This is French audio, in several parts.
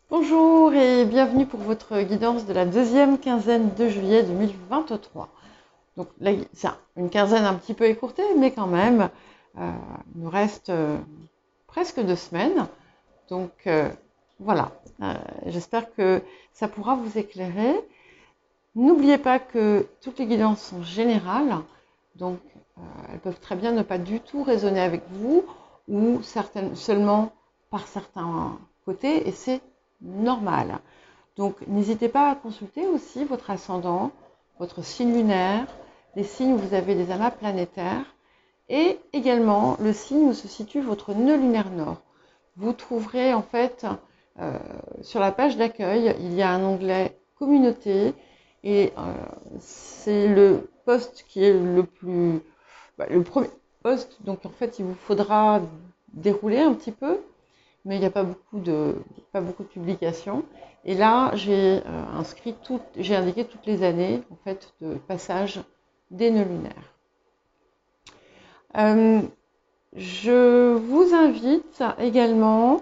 Bonjour et bienvenue pour votre guidance de la deuxième quinzaine de juillet 2023. Donc là, c'est une quinzaine un petit peu écourtée, mais quand même, il nous reste presque 2 semaines. Donc voilà, j'espère que ça pourra vous éclairer. N'oubliez pas que toutes les guidances sont générales, donc elles peuvent très bien ne pas du tout résonner avec vous ou certaines seulement par certains côtés, et c'est normal. Donc n'hésitez pas à consulter aussi votre ascendant, votre signe lunaire, les signes où vous avez des amas planétaires et également le signe où se situe votre nœud lunaire nord. Vous trouverez en fait sur la page d'accueil, il y a un onglet communauté et c'est le poste qui est le premier poste. Donc en fait, il vous faudra dérouler un petit peu, mais il n'y a pas beaucoup de publications. Et là, j'ai indiqué toutes les années en fait de passage des nœuds lunaires. Je vous invite également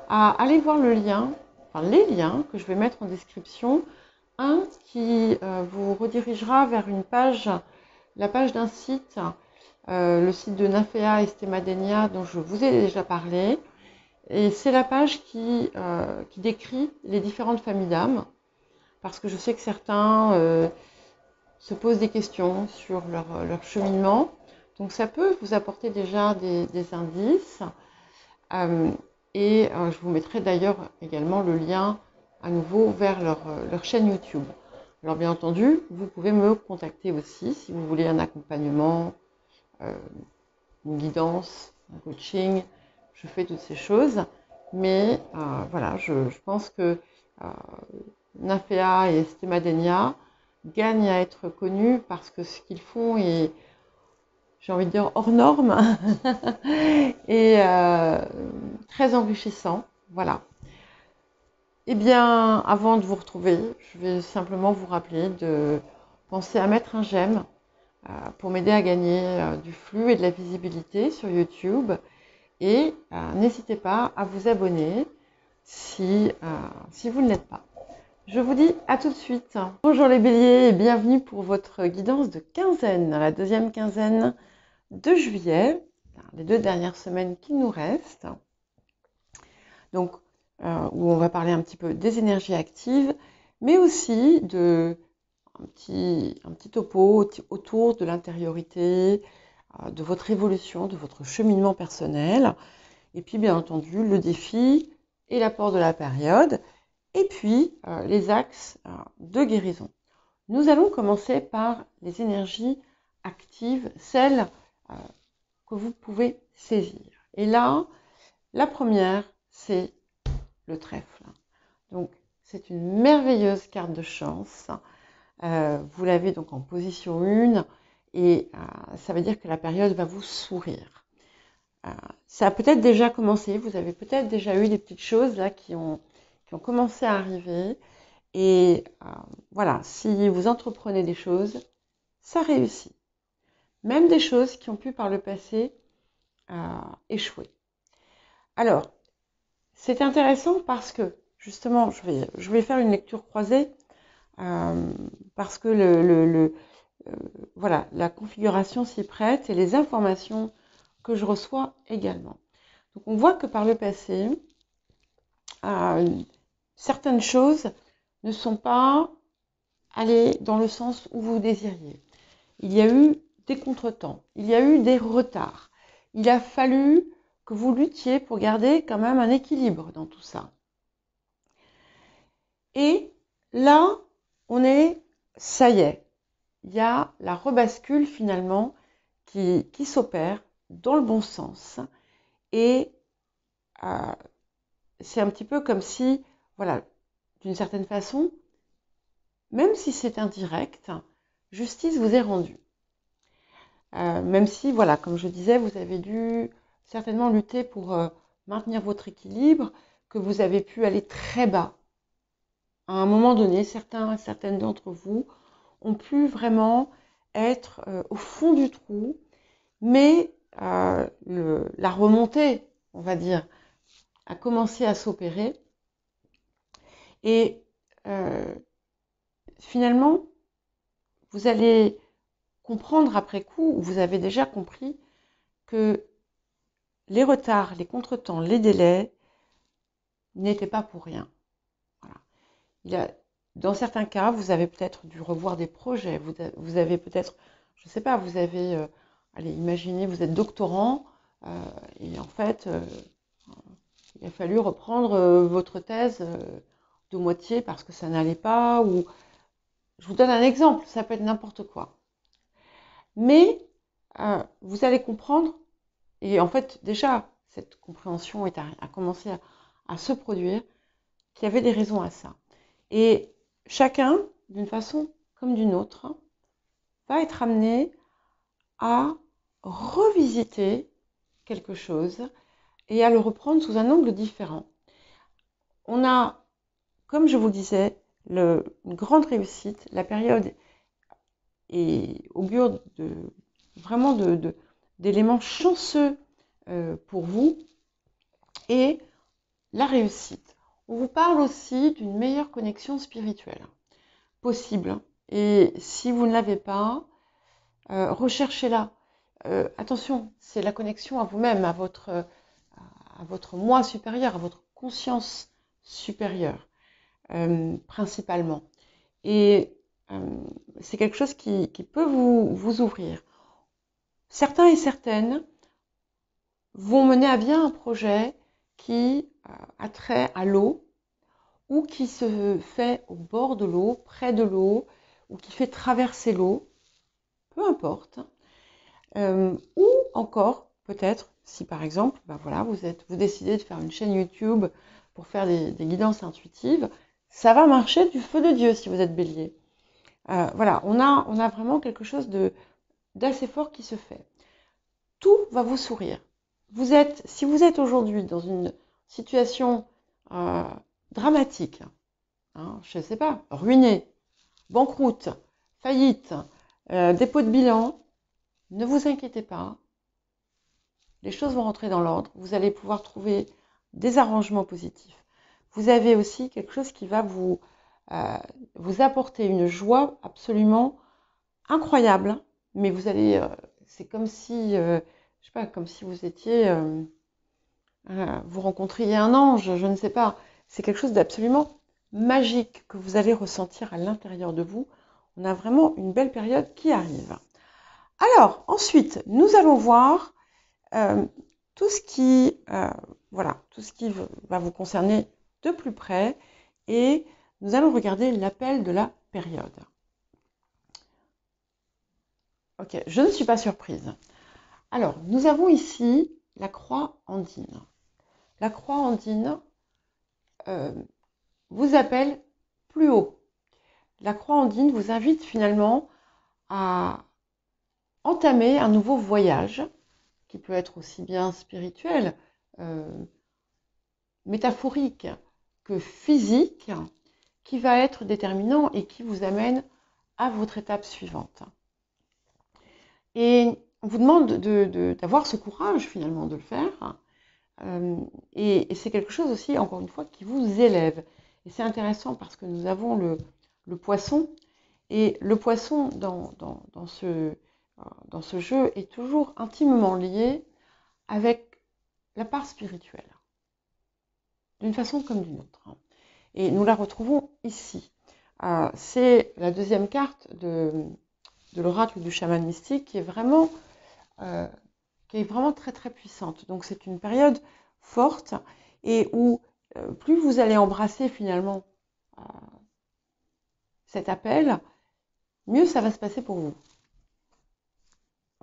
à aller voir les liens que je vais mettre en description. Un qui vous redirigera vers la page d'un site, le site de Nymphéa Estemadenia dont je vous ai déjà parlé. Et c'est la page qui décrit les différentes familles d'âmes, parce que je sais que certains se posent des questions sur leur cheminement. Donc ça peut vous apporter déjà des indices. Je vous mettrai d'ailleurs également le lien à nouveau vers leur chaîne YouTube. Alors bien entendu, vous pouvez me contacter aussi si vous voulez un accompagnement, une guidance, un coaching. Je fais toutes ces choses. Mais voilà, je pense que Nymphéa et Estemadenia gagnent à être connus parce que ce qu'ils font est, j'ai envie de dire, hors norme et très enrichissant. Voilà. Eh bien, avant de vous retrouver, je vais simplement vous rappeler de penser à mettre un j'aime pour m'aider à gagner du flux et de la visibilité sur YouTube. Et n'hésitez pas à vous abonner si vous ne l'êtes pas. Je vous dis à tout de suite. Bonjour les béliers et bienvenue pour votre guidance de quinzaine, la deuxième quinzaine de juillet, les 2 dernières semaines qui nous restent. Donc, où on va parler un petit peu des énergies actives, mais aussi de un petit topo autour de l'intériorité, de votre évolution, de votre cheminement personnel, et puis bien entendu le défi et l'apport de la période, et puis les axes de guérison. Nous allons commencer par les énergies actives, celles que vous pouvez saisir. Et là, la première, c'est le trèfle. Donc, c'est une merveilleuse carte de chance. Vous l'avez donc en position 1 et ça veut dire que la période va vous sourire. Ça a peut-être déjà commencé, vous avez peut-être déjà eu des petites choses là qui ont commencé à arriver. Et voilà, si vous entreprenez des choses, ça réussit. Même des choses qui ont pu par le passé échouer. Alors, c'est intéressant parce que, justement, je vais faire une lecture croisée parce que voilà, la configuration s'y prête et les informations que je reçois également. Donc, on voit que par le passé, certaines choses ne sont pas allées dans le sens où vous désiriez. Il y a eu des contretemps, il y a eu des retards. Il a fallu que vous luttiez pour garder quand même un équilibre dans tout ça. Et là, ça y est, il y a la rebascule finalement qui s'opère dans le bon sens. Et c'est un petit peu comme si, voilà, d'une certaine façon, même si c'est indirect, justice vous est rendue. Même si, voilà, comme je disais, vous avez dû certainement lutter pour maintenir votre équilibre, que vous avez pu aller très bas. À un moment donné, certaines d'entre vous ont pu vraiment être au fond du trou, mais la remontée, on va dire, a commencé à s'opérer. Et finalement, vous allez comprendre après coup, ou vous avez déjà compris, que les retards, les contretemps, les délais n'étaient pas pour rien. Voilà. Dans certains cas, vous avez peut-être dû revoir des projets, vous avez peut-être, je ne sais pas, vous avez, allez, imaginez, vous êtes doctorant, et en fait, il a fallu reprendre votre thèse de moitié parce que ça n'allait pas, ou je vous donne un exemple, ça peut être n'importe quoi. Mais vous allez comprendre, et en fait déjà cette compréhension a commencé à se produire, qu'il y avait des raisons à ça. Et chacun, d'une façon comme d'une autre, va être amené à revisiter quelque chose et à le reprendre sous un angle différent. On a, comme je vous le disais, une grande réussite, la période augure vraiment d'éléments chanceux pour vous, et la réussite. On vous parle aussi d'une meilleure connexion spirituelle possible. Et si vous ne l'avez pas, recherchez-la. Attention, c'est la connexion à vous-même, à votre moi supérieur, à votre conscience supérieure, principalement. Et c'est quelque chose qui peut vous ouvrir. Certains et certaines vont mener à bien un projet qui a trait à l'eau, ou qui se fait au bord de l'eau, près de l'eau, ou qui fait traverser l'eau, peu importe. Ou encore, peut-être, si par exemple, ben voilà, vous décidez de faire une chaîne YouTube pour faire des guidances intuitives, ça va marcher du feu de Dieu si vous êtes bélier. Voilà, on a vraiment quelque chose d'assez fort qui se fait. Tout va vous sourire. Si vous êtes aujourd'hui dans une situation dramatique, hein, je ne sais pas, ruiné, banqueroute, faillite, dépôt de bilan, ne vous inquiétez pas, les choses vont rentrer dans l'ordre, vous allez pouvoir trouver des arrangements positifs. Vous avez aussi quelque chose qui va vous apporter une joie absolument incroyable, mais vous allez, c'est comme si, je sais pas, comme si vous étiez, vous rencontriez un ange, je ne sais pas, c'est quelque chose d'absolument magique que vous allez ressentir à l'intérieur de vous. On a vraiment une belle période qui arrive. Alors, ensuite, nous allons voir tout ce qui va vous concerner de plus près, et nous allons regarder l'appel de la période. Ok, je ne suis pas surprise. Alors, nous avons ici la croix andine. La croix andine vous appelle plus haut. La croix andine vous invite finalement à entamer un nouveau voyage, qui peut être aussi bien spirituel, métaphorique que physique, qui va être déterminant et qui vous amène à votre étape suivante. Et on vous demande d'avoir ce courage finalement de le faire. Et c'est quelque chose aussi, encore une fois, qui vous élève. Et c'est intéressant parce que nous avons le poisson, et le poisson dans ce jeu est toujours intimement lié avec la part spirituelle, d'une façon comme d'une autre. Et nous la retrouvons ici. C'est la deuxième carte de l'oracle du chaman mystique qui est vraiment très très puissante. Donc c'est une période forte, et où plus vous allez embrasser finalement cet appel, mieux ça va se passer pour vous.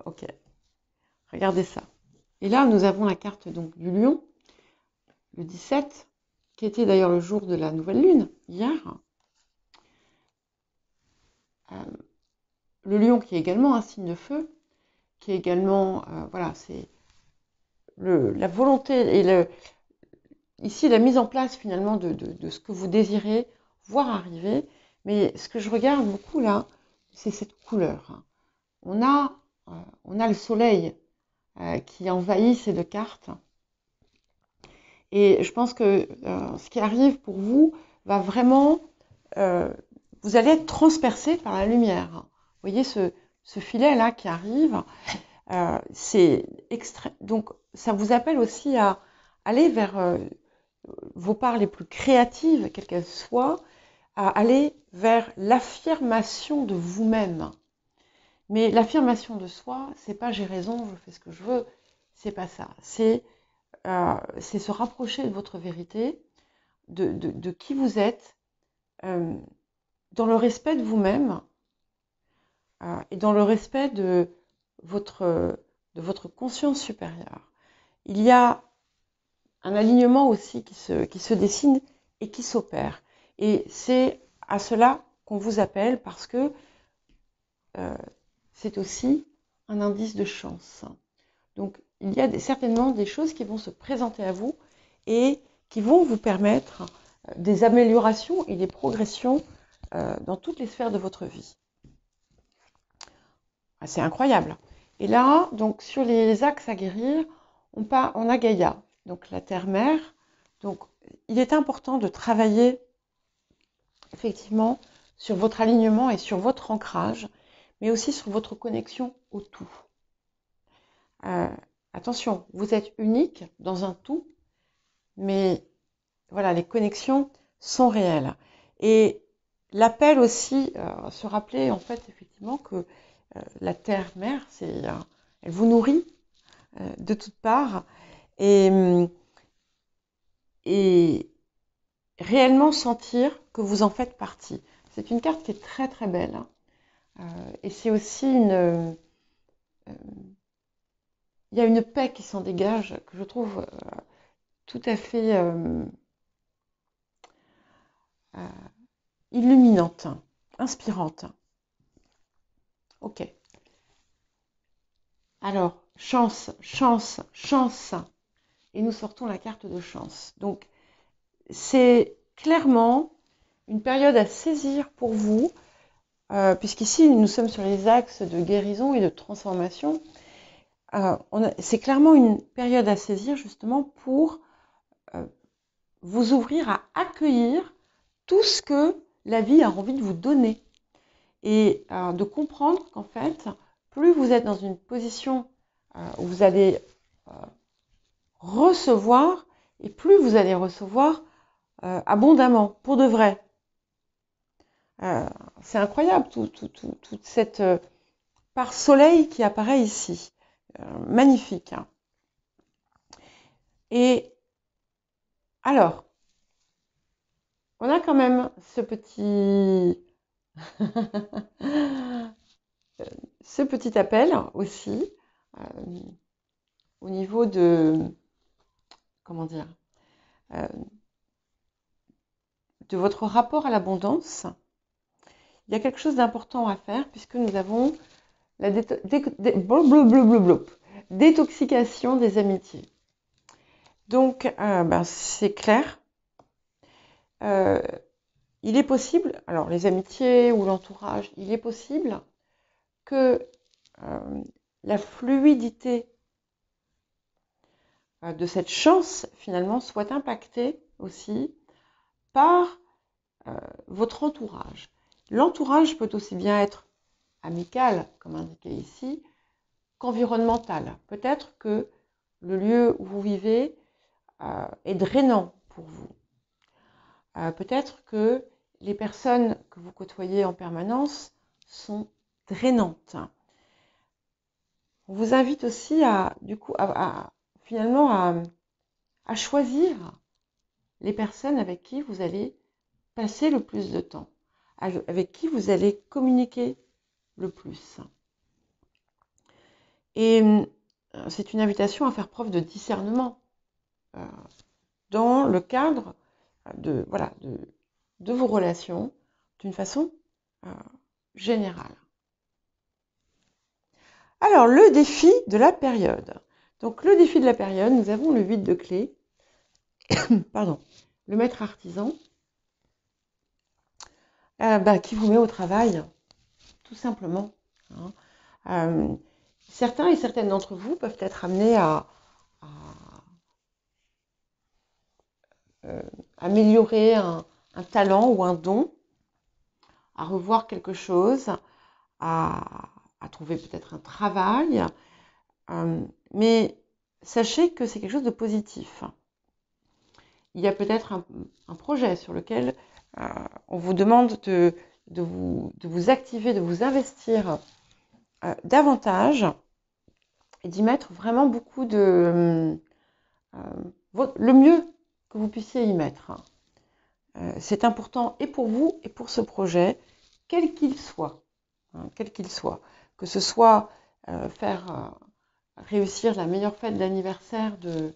Ok, regardez ça. Et là, nous avons la carte donc du lion, le 17, qui était d'ailleurs le jour de la nouvelle lune, hier. Le lion qui est également un signe de feu, qui est également, voilà, c'est la volonté et ici la mise en place finalement de ce que vous désirez voir arriver. Mais ce que je regarde beaucoup là, c'est cette couleur. On a le soleil qui envahit ces deux cartes. Et je pense que ce qui arrive pour vous va vraiment, vous allez être transpercé par la lumière. Vous voyez ce filet-là qui arrive, donc ça vous appelle aussi à aller vers vos parts les plus créatives, quelles qu'elles soient, à aller vers l'affirmation de vous-même. Mais l'affirmation de soi, c'est pas j'ai raison, je fais ce que je veux, c'est pas ça. C'est se rapprocher de votre vérité, de qui vous êtes, dans le respect de vous-même et dans le respect de votre conscience supérieure. Il y a un alignement aussi qui se dessine et qui s'opère. Et c'est à cela qu'on vous appelle parce que c'est aussi un indice de chance. Donc, il y a certainement des choses qui vont se présenter à vous et qui vont vous permettre des améliorations et des progressions dans toutes les sphères de votre vie. C'est incroyable. Et là, donc sur les axes à guérir, on a Gaïa, donc la terre-mère. Donc, il est important de travailler effectivement sur votre alignement et sur votre ancrage, mais aussi sur votre connexion au tout. Attention, vous êtes unique dans un tout, mais voilà, les connexions sont réelles. Et l'appel aussi, se rappeler en fait effectivement que la terre-mère, elle vous nourrit de toutes parts et réellement sentir que vous en faites partie. C'est une carte qui est très très belle et c'est aussi il y a une paix qui s'en dégage que je trouve tout à fait illuminante, inspirante. Ok. Alors, chance, chance, chance. Et nous sortons la carte de chance. Donc, c'est clairement une période à saisir pour vous, puisqu'ici, nous sommes sur les axes de guérison et de transformation. C'est clairement une période à saisir, justement, pour vous ouvrir à accueillir tout ce que la vie a envie de vous donner. Et de comprendre qu'en fait, plus vous êtes dans une position où vous allez recevoir, et plus vous allez recevoir abondamment, pour de vrai. C'est incroyable, toute cette part soleil qui apparaît ici. Magnifique. Hein. Et alors, on a quand même ce petit ce petit appel aussi au niveau de comment dire de votre rapport à l'abondance. Il y a quelque chose d'important à faire puisque nous avons la détoxication des amitiés. Donc, c'est clair. Il est possible, alors les amitiés ou l'entourage, il est possible que la fluidité de cette chance, finalement, soit impactée aussi par votre entourage. L'entourage peut aussi bien être amical, comme indiqué ici, qu'environnemental. Peut-être que le lieu où vous vivez est drainant pour vous. Peut-être que les personnes que vous côtoyez en permanence sont drainantes. On vous invite aussi finalement à choisir les personnes avec qui vous allez passer le plus de temps, avec qui vous allez communiquer le plus. Et c'est une invitation à faire preuve de discernement dans le cadre de vos relations d'une façon générale. Alors, le défi de la période. Donc, le défi de la période, nous avons le 8 de clé, pardon, le maître artisan, qui vous met au travail, tout simplement. Hein. Certains et certaines d'entre vous peuvent être amenés à améliorer un un talent ou un don, à revoir quelque chose, à trouver peut-être un travail. Mais sachez que c'est quelque chose de positif. Il y a peut-être un projet sur lequel on vous demande de vous activer, de vous investir davantage et d'y mettre vraiment beaucoup le mieux que vous puissiez y mettre. C'est important et pour vous et pour ce projet, quel qu'il soit. Quel qu'il soit. Que ce soit faire réussir la meilleure fête d'anniversaire de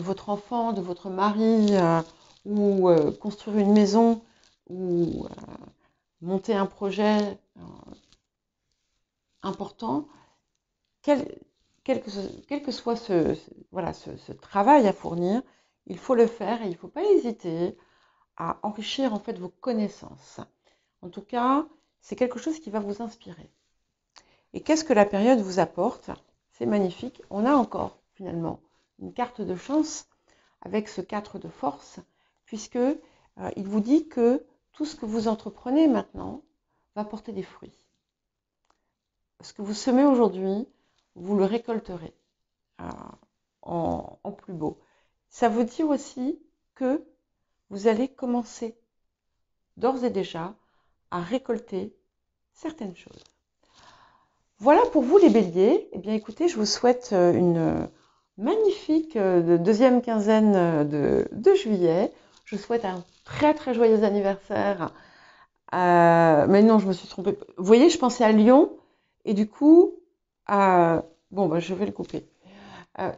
votre enfant, de votre mari, ou construire une maison, ou monter un projet important, quel que soit ce travail à fournir, il faut le faire et il ne faut pas hésiter à enrichir en fait vos connaissances. En tout cas, c'est quelque chose qui va vous inspirer. Et qu'est-ce que la période vous apporte? C'est magnifique. On a encore finalement une carte de chance avec ce 4 de force, puisque il vous dit que tout ce que vous entreprenez maintenant va porter des fruits. Ce que vous semez aujourd'hui, vous le récolterez en plus beau. Ça vous dit aussi que vous allez commencer d'ores et déjà à récolter certaines choses. Voilà pour vous les béliers. Eh bien écoutez, je vous souhaite une magnifique deuxième quinzaine de juillet. Je vous souhaite un très très joyeux anniversaire. Mais non, je me suis trompée. Vous voyez, je pensais à Lyon et du coup, bon, bah, je vais le couper.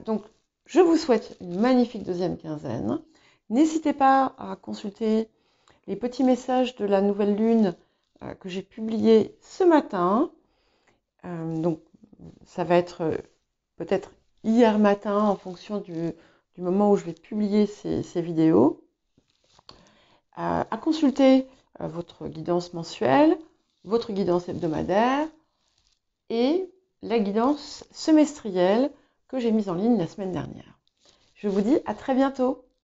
Donc, je vous souhaite une magnifique deuxième quinzaine. N'hésitez pas à consulter les petits messages de la nouvelle lune que j'ai publiés ce matin. Donc, ça va être peut-être hier matin en fonction du moment où je vais publier ces vidéos. À consulter votre guidance mensuelle, votre guidance hebdomadaire et la guidance semestrielle que j'ai mise en ligne la semaine dernière. Je vous dis à très bientôt.